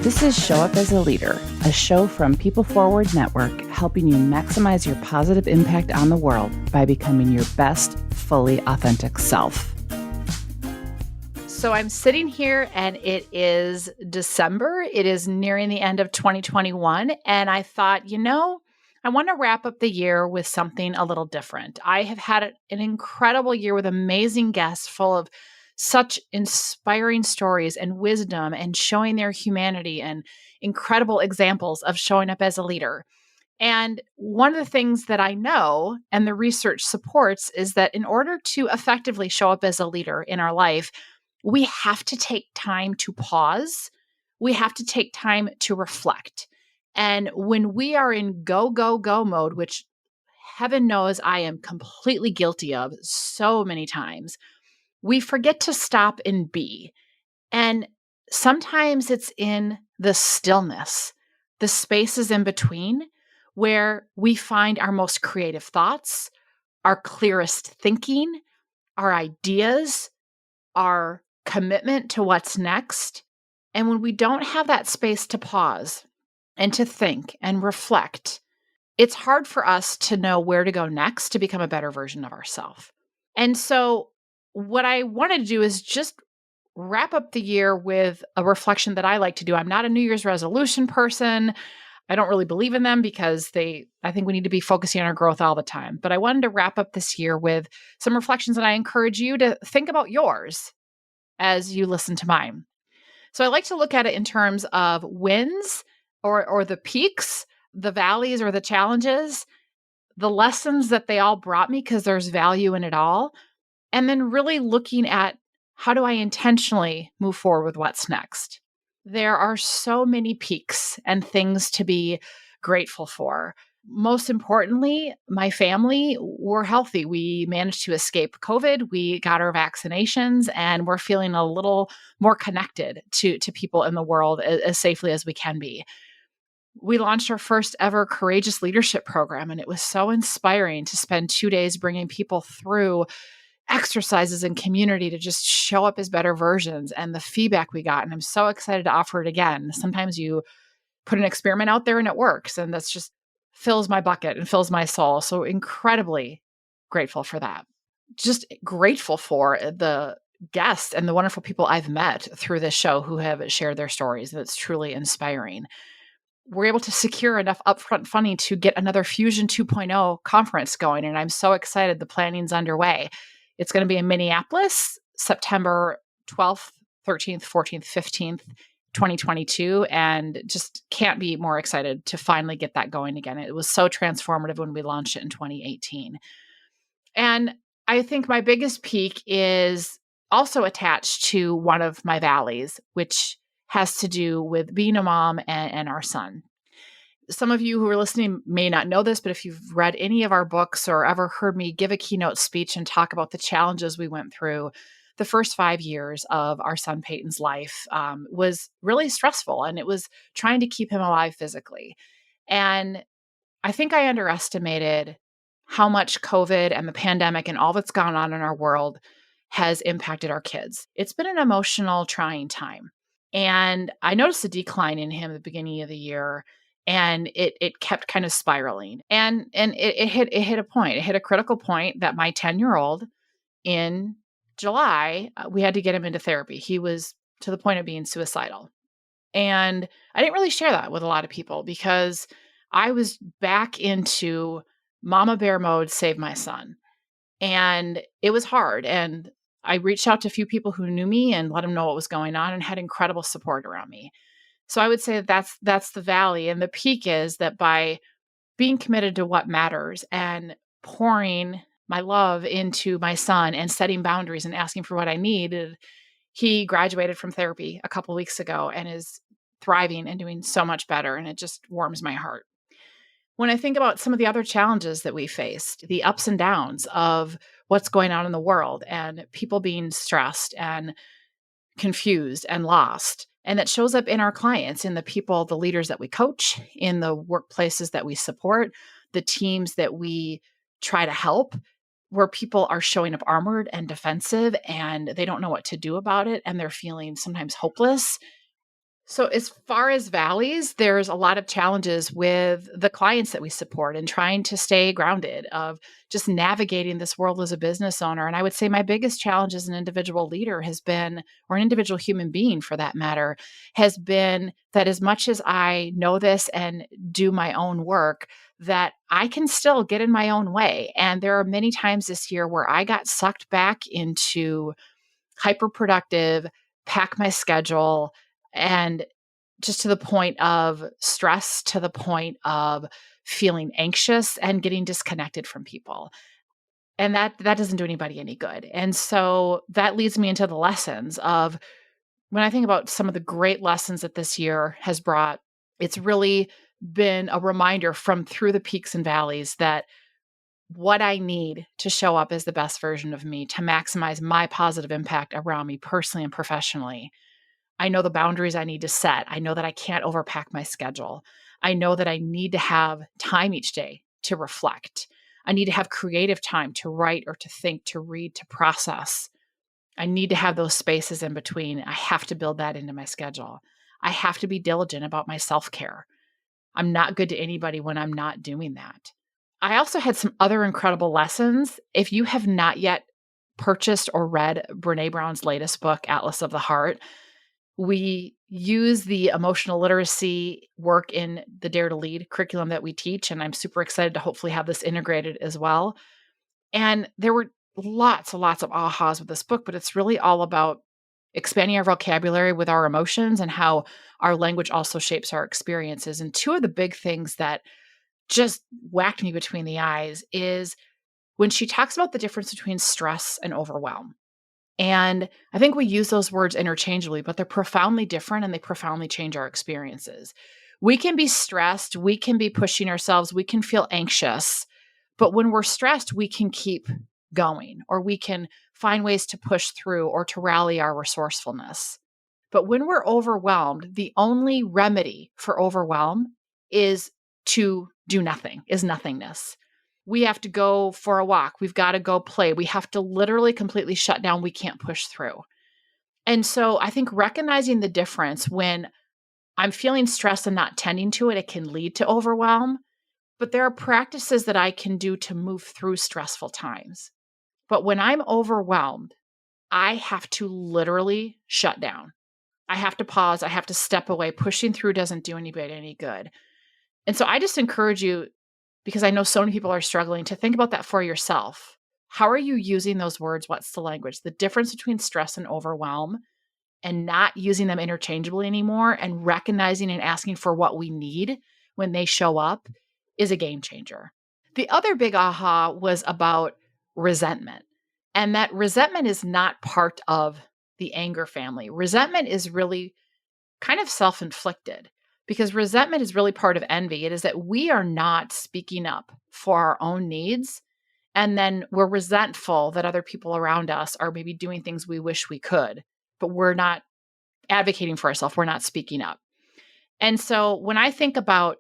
This is Show Up as a Leader, a show from People Forward Network, helping you maximize your positive impact on the world by becoming your best, fully authentic self. So I'm sitting here and it is December. It is nearing the end of 2021. And I thought, I want to wrap up the year with something a little different. I have had an incredible year with amazing guests full of such inspiring stories and wisdom and showing their humanity and incredible examples of showing up as a leader. And one of the things that I know and the research supports is that in order to effectively show up as a leader in our life, we have to take time to pause. We have to take time to reflect. And when we are in go, go, go mode, which heaven knows I am completely guilty of so many times, we forget to stop and be. And sometimes it's in the stillness, the spaces in between, where we find our most creative thoughts, our clearest thinking, our ideas, our commitment to what's next. And when we don't have that space to pause and to think and reflect, it's hard for us to know where to go next to become a better version of ourselves. And so what I wanted to do is just wrap up the year with a reflection that I like to do. I'm not a New Year's resolution person. I don't really believe in them because I think we need to be focusing on our growth all the time. But I wanted to wrap up this year with some reflections, and I encourage you to think about yours as you listen to mine. So I like to look at it in terms of wins or the peaks, the valleys or the challenges, the lessons that they all brought me because there's value in it all. And then really looking at how do I intentionally move forward with what's next? There are so many peaks and things to be grateful for. Most importantly, my family were healthy. We managed to escape COVID. We got our vaccinations and we're feeling a little more connected to people in the world as safely as we can be. We launched our first ever courageous leadership program, and it was so inspiring to spend 2 days bringing people through exercises and community to just show up as better versions, and the feedback we got. And I'm so excited to offer it again. Sometimes you put an experiment out there and it works, and that's just fills my bucket and fills my soul. So incredibly grateful for that. Just grateful for the guests and the wonderful people I've met through this show who have shared their stories. That's truly inspiring. We're able to secure enough upfront funding to get another Fusion 2.0 conference going. And I'm so excited. The planning's underway. It's going to be in Minneapolis, September 12th, 13th, 14th, 15th, 2022. And just can't be more excited to finally get that going again. It was so transformative when we launched it in 2018. And I think my biggest peak is also attached to one of my valleys, which has to do with being a mom and our son. Some of you who are listening may not know this, but if you've read any of our books or ever heard me give a keynote speech and talk about the challenges we went through, the first 5 years of our son Peyton's life was really stressful, and it was trying to keep him alive physically. And I think I underestimated how much COVID and the pandemic and all that's gone on in our world has impacted our kids. It's been an emotional, trying time. And I noticed a decline in him at the beginning of the year, and it kept kind of spiraling. And it hit a point. It hit a critical point that my 10-year-old in July, we had to get him into therapy. He was to the point of being suicidal. And I didn't really share that with a lot of people because I was back into mama bear mode, save my son. And it was hard. And I reached out to a few people who knew me and let them know what was going on and had incredible support around me. So I would say that's the valley. And the peak is that by being committed to what matters and pouring my love into my son and setting boundaries and asking for what I needed, he graduated from therapy a couple weeks ago and is thriving and doing so much better. And it just warms my heart. When I think about some of the other challenges that we faced, the ups and downs of what's going on in the world and people being stressed and confused and lost, and that shows up in our clients, in the people, the leaders that we coach, in the workplaces that we support, the teams that we try to help, where people are showing up armored and defensive and they don't know what to do about it and they're feeling sometimes hopeless. So, as far as valleys, there's a lot of challenges with the clients that we support and trying to stay grounded of just navigating this world as a business owner. And I would say my biggest challenge as an individual leader has been, or an individual human being for that matter, has been that as much as I know this and do my own work, that I can still get in my own way. And there are many times this year where I got sucked back into hyper productive, pack my schedule, and just to the point of stress, to the point of feeling anxious and getting disconnected from people. And that doesn't do anybody any good. And so that leads me into the lessons of when I think about some of the great lessons that this year has brought, it's really been a reminder from through the peaks and valleys that what I need to show up as the best version of me, to maximize my positive impact around me personally and professionally. I know the boundaries I need to set. I know that I can't overpack my schedule. I know that I need to have time each day to reflect. I need to have creative time to write or to think, to read, to process. I need to have those spaces in between. I have to build that into my schedule. I have to be diligent about my self care. I'm not good to anybody when I'm not doing that. I also had some other incredible lessons. If you have not yet purchased or read Brene Brown's latest book, Atlas of the Heart, we use the emotional literacy work in the Dare to Lead curriculum that we teach, and I'm super excited to hopefully have this integrated as well. And there were lots and lots of ahas with this book, but it's really all about expanding our vocabulary with our emotions and how our language also shapes our experiences. And two of the big things that just whacked me between the eyes is when she talks about the difference between stress and overwhelm. And I think we use those words interchangeably, but they're profoundly different and they profoundly change our experiences. We can be stressed, we can be pushing ourselves, we can feel anxious, but when we're stressed, we can keep going or we can find ways to push through or to rally our resourcefulness. But when we're overwhelmed, the only remedy for overwhelm is to do nothing, is nothingness. We have to go for a walk. We've got to go play. We have to literally completely shut down. We can't push through. And so I think recognizing the difference when I'm feeling stressed and not tending to it, it can lead to overwhelm. But there are practices that I can do to move through stressful times. But when I'm overwhelmed, I have to literally shut down. I have to pause. I have to step away. Pushing through doesn't do anybody any good. And so I just encourage you, because I know so many people are struggling, to think about that for yourself. How are you using those words? What's the language? The difference between stress and overwhelm, and not using them interchangeably anymore, and recognizing and asking for what we need when they show up is a game changer. The other big aha was about resentment, and that resentment is not part of the anger family. Resentment is really kind of self-inflicted, because resentment is really part of envy. It is that we are not speaking up for our own needs. And then we're resentful that other people around us are maybe doing things we wish we could, but we're not advocating for ourselves. We're not speaking up. And so when I think about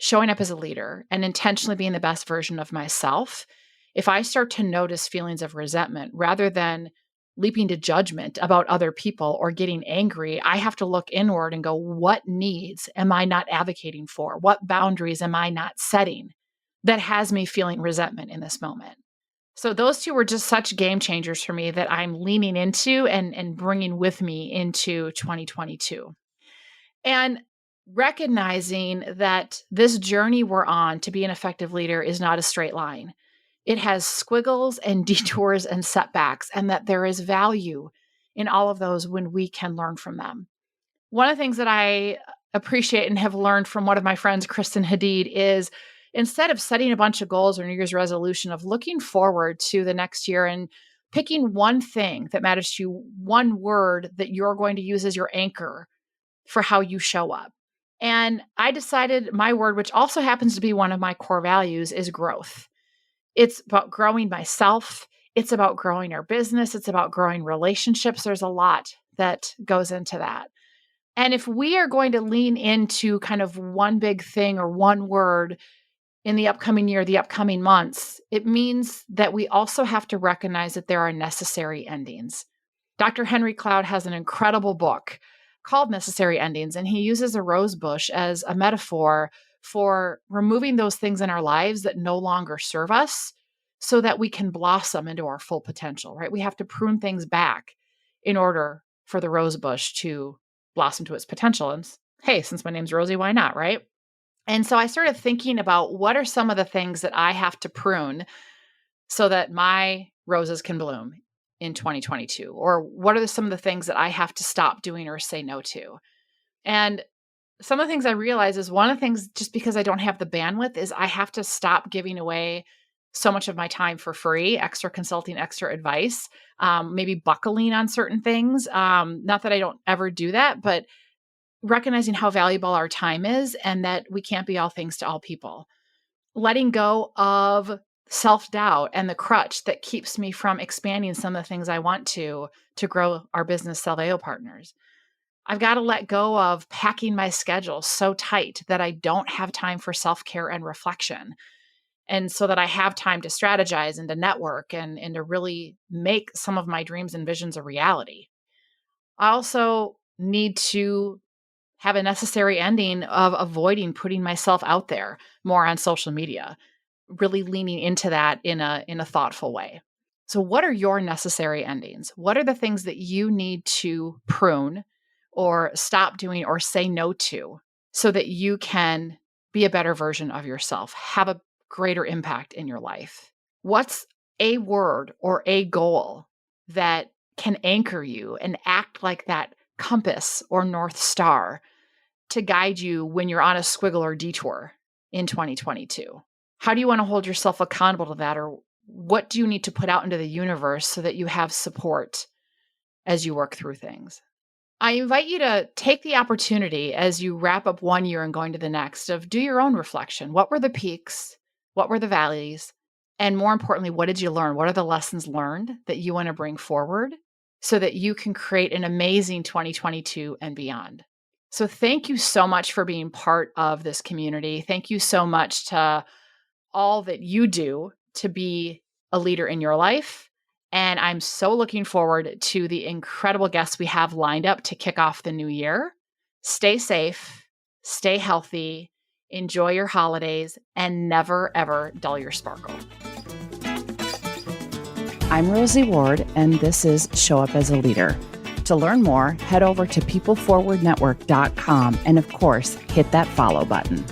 showing up as a leader and intentionally being the best version of myself, if I start to notice feelings of resentment rather than leaping to judgment about other people or getting angry, I have to look inward and go, what needs am I not advocating for? What boundaries am I not setting that has me feeling resentment in this moment? So those two were just such game changers for me that I'm leaning into and bringing with me into 2022. And recognizing that this journey we're on to be an effective leader is not a straight line. It has squiggles and detours and setbacks, and that there is value in all of those when we can learn from them. One of the things that I appreciate and have learned from one of my friends, Kristen Hadid, is instead of setting a bunch of goals or New Year's resolution, of looking forward to the next year and picking one thing that matters to you, one word that you're going to use as your anchor for how you show up. And I decided my word, which also happens to be one of my core values, is growth. It's about growing myself. It's about growing our business. It's about growing relationships. There's a lot that goes into that. And if we are going to lean into kind of one big thing or one word in the upcoming year, the upcoming months, it means that we also have to recognize that there are necessary endings. Dr. Henry Cloud has an incredible book called necessary endings. And he uses a rose bush as a metaphor for removing those things in our lives that no longer serve us so that we can blossom into our full potential, right? We have to prune things back in order for the rose bush to blossom to its potential. And hey, since my name's Rosie, why not, right? And so I started thinking about what are some of the things that I have to prune so that my roses can bloom in 2022? Or what are some of the things that I have to stop doing or say no to? And some of the things I realize is one of the things, just because I don't have the bandwidth, is I have to stop giving away so much of my time for free, extra consulting, extra advice, maybe buckling on certain things. Not that I don't ever do that, but recognizing how valuable our time is and that we can't be all things to all people. Letting go of self-doubt and the crutch that keeps me from expanding some of the things I want to grow our business, Salveo Partners. I've got to let go of packing my schedule so tight that I don't have time for self-care and reflection. And so that I have time to strategize and to network and to really make some of my dreams and visions a reality. I also need to have a necessary ending of avoiding putting myself out there more on social media, really leaning into that in a thoughtful way. So what are your necessary endings? What are the things that you need to prune or stop doing or say no to so that you can be a better version of yourself, have a greater impact in your life? What's a word or a goal that can anchor you and act like that compass or North Star to guide you when you're on a squiggle or detour in 2022? How do you want to hold yourself accountable to that? Or what do you need to put out into the universe so that you have support as you work through things? I invite you to take the opportunity as you wrap up one year and going to the next of do your own reflection. What were the peaks? What were the valleys? And more importantly, what did you learn? What are the lessons learned that you want to bring forward so that you can create an amazing 2022 and beyond? So thank you so much for being part of this community. Thank you so much to all that you do to be a leader in your life. And I'm so looking forward to the incredible guests we have lined up to kick off the new year. Stay safe, stay healthy, enjoy your holidays, and never, ever dull your sparkle. I'm Rosie Ward, and this is Show Up as a Leader. To learn more, head over to peopleforwardnetwork.com and, of course, hit that follow button.